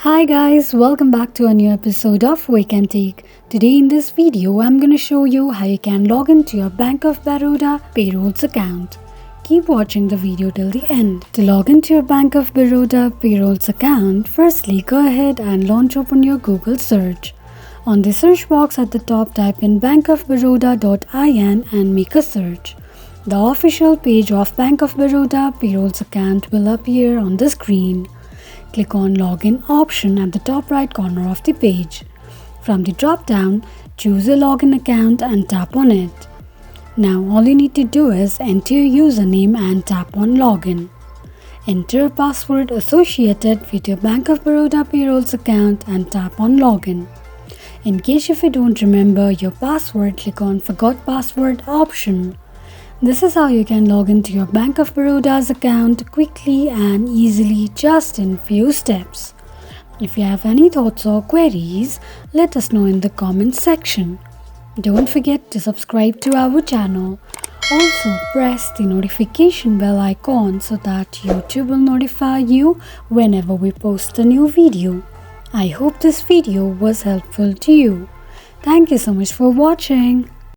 Hi guys, welcome back to a new episode of Wake&Tech. Today in this video, I'm going to show you how you can log into your Bank of Baroda Payrolls account. Keep watching the video till the end. To log into your Bank of Baroda Payrolls account, firstly go ahead and launch open your Google search. On the search box at the top, type in bankofbaroda.in and make a search. The official page of Bank of Baroda Payrolls account will appear on the screen. Click on Login option at the top right corner of the page. From the drop-down, choose a login account and tap on it. Now all you need to do is enter your username and tap on Login. Enter a password associated with your Bank of Baroda Payrolls account and tap on Login. In case if you don't remember your password, click on Forgot Password option. This is how you can log into your Bank of Baroda's account quickly and easily just in few steps. If you have any thoughts or queries, let us know in the comments section. Don't forget to subscribe to our channel. Also press the notification bell icon so that YouTube will notify you whenever we post a new video. I hope this video was helpful to you. Thank you so much for watching.